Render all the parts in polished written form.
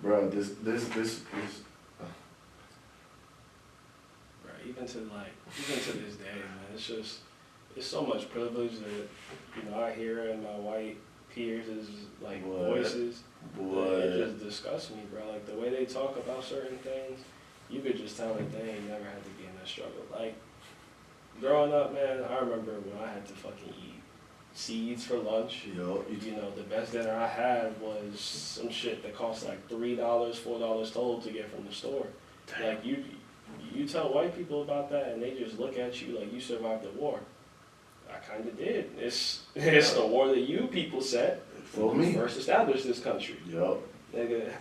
bro, this. Right, even to this day, man, it's so much privilege that, I hear in my white peers is like voices. It just disgusts me, bro. Like the way they talk about certain things, you could just tell like they ain't never had to be in that struggle. Like growing up, man, I remember when I had to fucking eat seeds for lunch. The best dinner I had was some shit that cost like $3, $4 total to get from the store. Damn. Like you tell white people about that and they just look at you like you survived the war. I kind of did. It's the war that you people set when we first established this country. Yup. Nigga,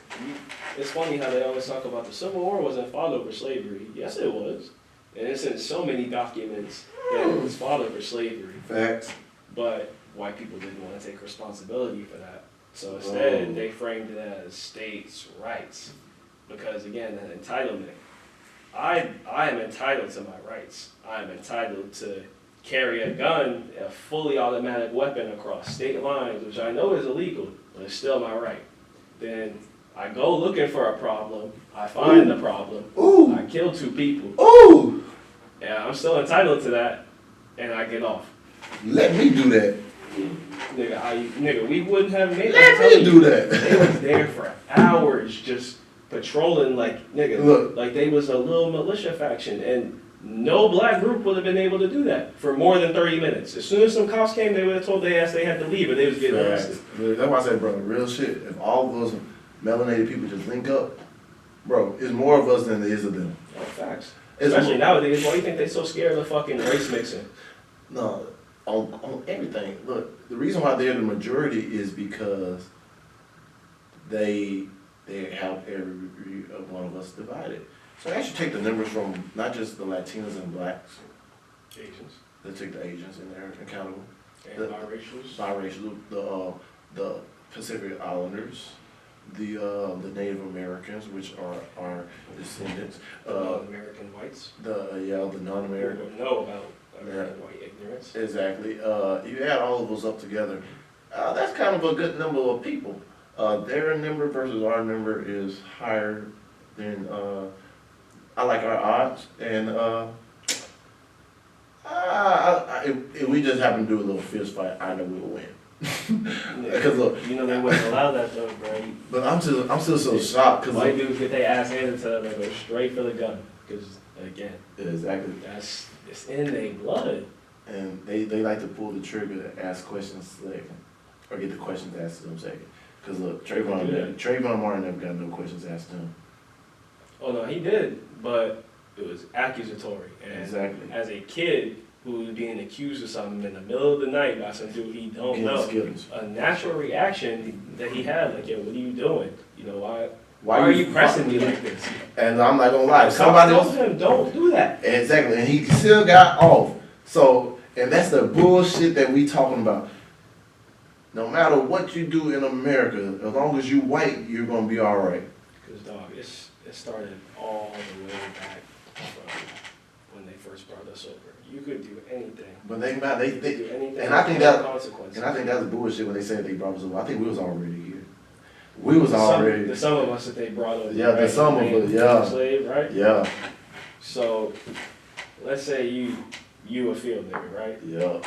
it's funny how they always talk about the Civil War wasn't fought over slavery. Yes, it was. And it's in so many documents that it was fought over slavery. Facts. But white people didn't want to take responsibility for that. So instead, they framed it as states' rights. Because again, that entitlement. I am entitled to my rights. I am entitled to carry a gun, a fully automatic weapon across state lines, which I know is illegal, but it's still my right. Then I go looking for a problem, I find the problem, I kill 2 people. Yeah, I'm still entitled to that, and I get off. Let me do that. Nigga, we wouldn't have made it. Let me do that. They was there for hours just patrolling like, nigga, look, like they was a little militia faction, and no black group would have been able to do that for more than 30 minutes. As soon as some cops came, they would have told their ass they had to leave, or they was getting arrested. That's why I said, bro, real shit. If all of those melanated people just link up, bro, it's more of us than there is of them. Oh, facts. Especially nowadays. Why do you think they so scared of fucking race mixing? No, on everything. Look, the reason why they're the majority is because they help every one of us divide it. So they actually take the numbers from not just the Latinos and blacks. Asians. They take the Asians in there accountable. And biracials. Biracial, the Pacific Islanders, the Native Americans, which are our descendants. American whites. The non-American. We don't know about American white ignorance. Exactly. You add all of those up together, that's kind of a good number of people. Their number versus our number is higher than. I like our odds, and if we just happen to do a little fist fight, I know we'll win. Because look, they wouldn't allow that though, bro. But I'm still so shocked because white dudes get their ass handed to them and go straight for the gun. Because again, exactly, it's in their blood. And they like to pull the trigger to ask questions second, or get the questions asked to them second. Because look, Trayvon Martin never got no questions asked to him. Oh no, he did, but it was accusatory. And exactly. As a kid who was being accused of something in the middle of the night by some dude he don't know, a natural reaction that he had, like, yo, what are you doing? Why are you pressing me like this? And I'm not gonna lie, somebody else told him, don't do that. Exactly, and he still got off. So, and that's the bullshit that we talking about. No matter what you do in America, as long as you white, you're gonna be all right. Because dog, it started all the way back from when they first brought us over. You could do anything. But they do anything. And I think that's bullshit when they said they brought us over. I think we was already here. We was already. The some of us that they brought over. Yeah, right? The some of us. Yeah. Slave, right? Yeah. So, let's say you a field nigga, right? Yeah.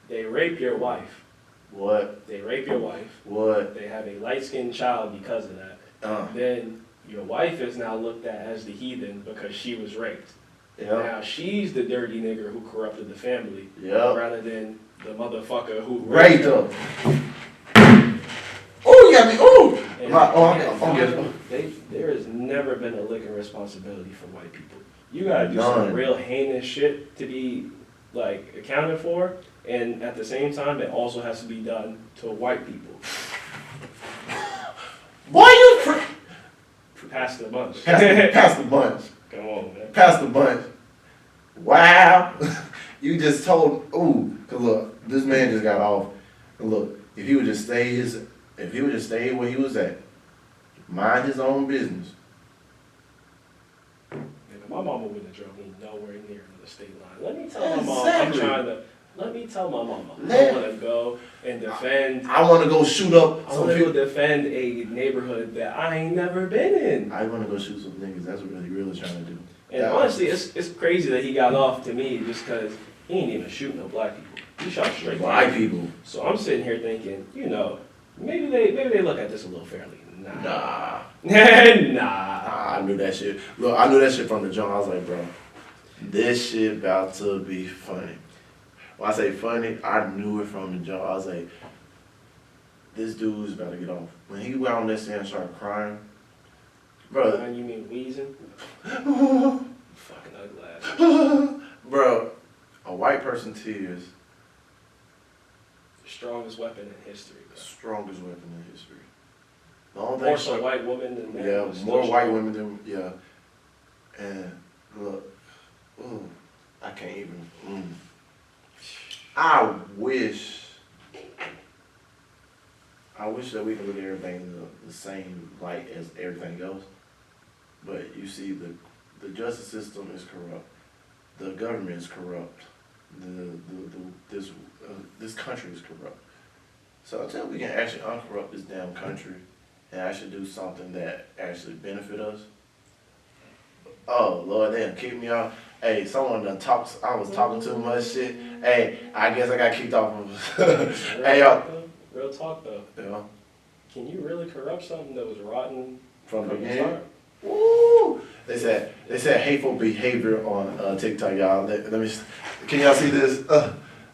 They rape your wife. What? They rape your wife. What? They have a light-skinned child because of that. Then your wife is now looked at as the heathen because she was raped. Yep. Now she's the dirty nigger who corrupted the family. Yep. Rather than the motherfucker who raped her. Oh, you got me. Oh. There has never been a lick of responsibility for white people. You gotta do some real heinous shit to be like accounted for, and at the same time, it also has to be done to white people. Boy, you pass the bunch. Pass the bunch. Come on, man. Pass the bunch. Wow. You just told. Cause look, this man just got off. And look, if he would just stay where he was at, mind his own business. My mama wouldn't have drove me nowhere near the state line. Let me tell my mom I'm trying to let me tell my mama. I Let- want to go and defend. I want to go shoot up I some want to go people. defend a neighborhood that I ain't never been in. I want to go shoot some niggas. That's what he really trying to do. And honestly, it's crazy that he got off to me just because he ain't even shoot no black people. He shot straight White people. So I'm sitting here thinking, maybe they look at this a little fairly. Nah. Nah. I knew that shit. Look, I knew that shit from the jump. I was like, bro, this shit about to be funny. When I say funny, I knew it from the jump. I was like, this dude's about to get off. When he went on that stand and started crying, bro. You mean wheezing? Fucking ugly ass. Bro, a white person tears. The strongest weapon in history. The strongest weapon in history. The only More thing so white women than men. yeah, but still more white strong. women than and look, I can't even. I wish that we could look at everything in the same light as everything else. But you see, the justice system is corrupt. The government is corrupt. This country is corrupt. So until we can actually uncorrupt this damn country and actually do something that actually benefit us. Oh Lord, they done kicked me off. Hey, someone done talked. I was talking too much shit. Hey, I guess I got kicked off of. Hey y'all. Real talk though. Yeah. Can you really corrupt something that was rotten From the the beginning. start? Woo! They said hateful behavior on TikTok, y'all. Let me. Can y'all see this?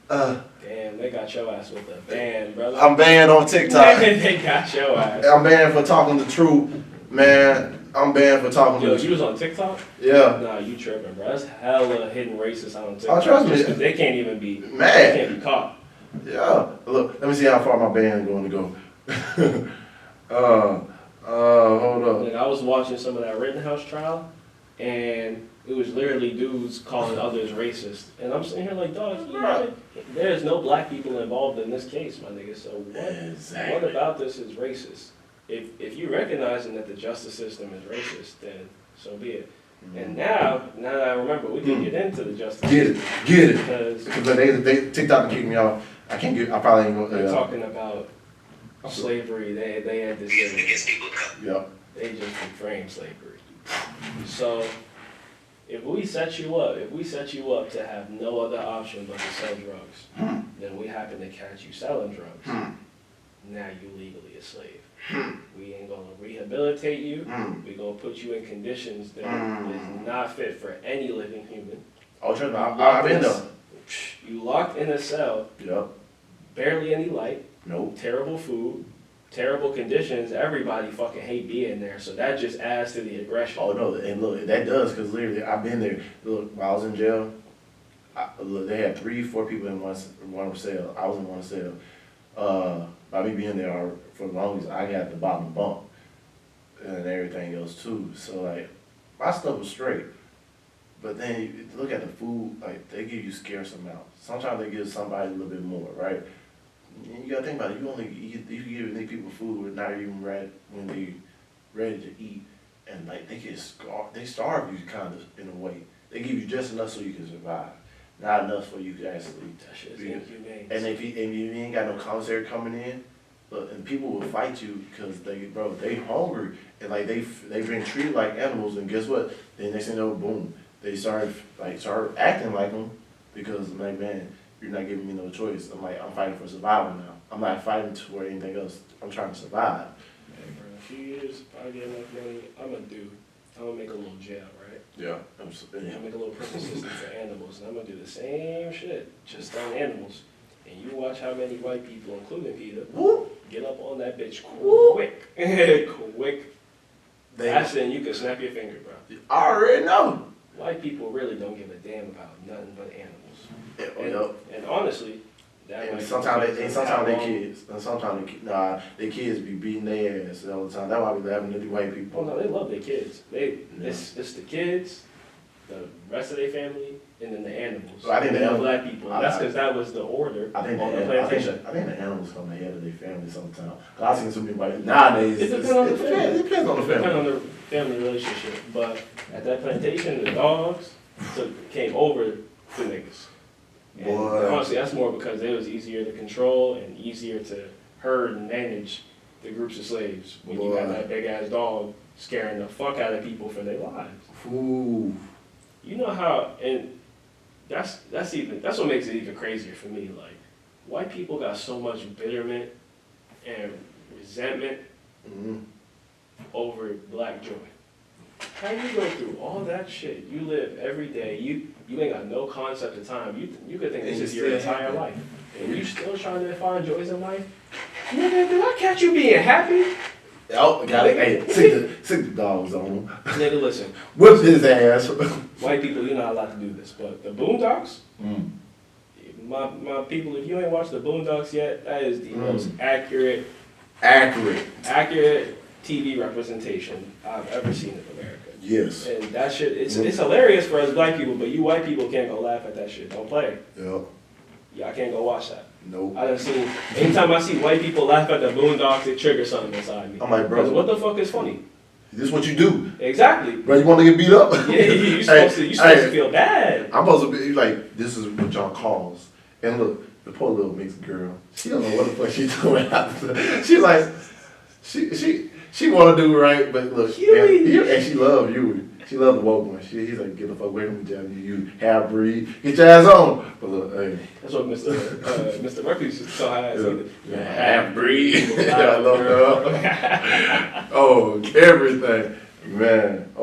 Damn, they got your ass with a ban, brother. I'm banned on TikTok. They got your ass. I'm banned for talking the truth, man. I'm banned for talking Yo, the you truth. was on TikTok? Yeah. Nah, you tripping, bro. That's hella hidden racist on TikTok. Oh, trust me. Just 'cause they can't even be Mad. They can't be caught. Yeah. Look, let me see how far my band going to go. Hold up. Like, I was watching some of that Rittenhouse trial, and it was literally dudes calling others racist. And I'm sitting here like, dog, there's no black people involved in this case, my nigga. So what about this is racist? If you recognizing that the justice system is racist, then so be it. And now that I remember, we can get into the justice system. Get it. Because Because they TikTok kicked me off. I probably ain't they're gonna. talking about slavery. They had this thing. Yeah. They just framed slavery. So if we set you up to have no other option but to sell drugs, then we happen to catch you selling drugs. Now you legally a slave. We ain't gonna rehabilitate you. We gonna put you in conditions that is not fit for any living human. Oh, trust me, I've been there. You locked in a cell, Yep. barely any light, Nope. terrible food, terrible conditions. Everybody fucking hate being there, so that just adds to the aggression. Oh no, and look, that does, because literally I've been there. Look, while I was in jail, look, they had 3-4 people in one cell. I was in one cell. By me being there for the longest, I got the bottom bunk and everything else too. So like, my stuff was straight. But then you look at the food, like they give you scarce amounts. Sometimes they give somebody a little bit more, right? And you gotta think about it. You give these people food when not even ready when they ready to eat, and like they starve you kind of in a way. They give you just enough so you can survive, not enough for you to actually. That shit's be- inhumane. And if you ain't got no commissary coming in, look, and people will fight you because they hungry and like they been treated like animals, and guess what? Then next thing you know, boom, they start acting like them because I'm like, man, you're not giving me no choice. I'm fighting for survival now. I'm not fighting for anything else. I'm trying to survive. Hey, bro, in a few years, if I get enough money, I'm gonna make a little jail, right? Yeah. I'm gonna make a little prison system for animals, and I'm gonna do the same shit, just on animals. And you watch how many white people, including Peter, get up on that bitch quick. Quick. That's it, you can snap your finger, bro. I already know. White people really don't give a damn about nothing but animals. Yeah, And honestly, that and might sometimes be they because of how long- kids, and sometimes their kids be beating their ass all the time. That's why we laughing at the white Oh people. no, they love their kids. Yeah. It's the kids, the rest of their family, and then the animals. Well, I think and the the animals- black people. That's because that was the order I think on the the plantation. animals come ahead of their family sometimes. Cause I seen so many white nowadays. It depends on the family. It depends on the It depends family. on the family relationship. But at that plantation, the dogs came over the niggas. And Boy. honestly, that's more because it was easier to control and easier to herd and manage the groups of slaves when you got Boy. that big ass dog scaring the fuck out of people for their lives. Ooh. You know how, and that's what makes it even crazier for me. Like, white people got so much bitterment and resentment Mm-hmm. over black joy. How you go through all that shit? You live every day. You ain't got no concept of time. You could think It's this is just your still entire happening. life, and you still trying to find joys in life. Nigga, did I catch you being happy? Oh, got it. Hey, sick the dogs on him. Nigga, listen. Whip his ass. White people, you're not allowed to do this, but the Boondocks. Mm. My people, if you ain't watched the Boondocks yet, that is the most accurate TV representation I've ever seen in America. Yes. And that shit, it's hilarious for us black people, but you white people can't go laugh at that shit. Don't play. Yep. Yeah, I can't go watch that. Nope. I done seen, anytime I see white people laugh at the Boondocks, it triggers something inside me. I'm like, bro, What the fuck is funny? this is what you do. Exactly. Bro, you want to get beat up? Yeah, you're supposed to feel bad. I'm supposed to be like, this is what y'all calls. And look, the poor little mixed girl, she don't know what the fuck she doing after. She like, she want to do right, but look, and she love you. She love the woke one. He's like, get the fuck away from me, you half breed. Get your ass on. But look, hey. That's what Mr. Murphy used to tell her ass. Yeah, half breed. I love her. Oh, everything. Man. Oh.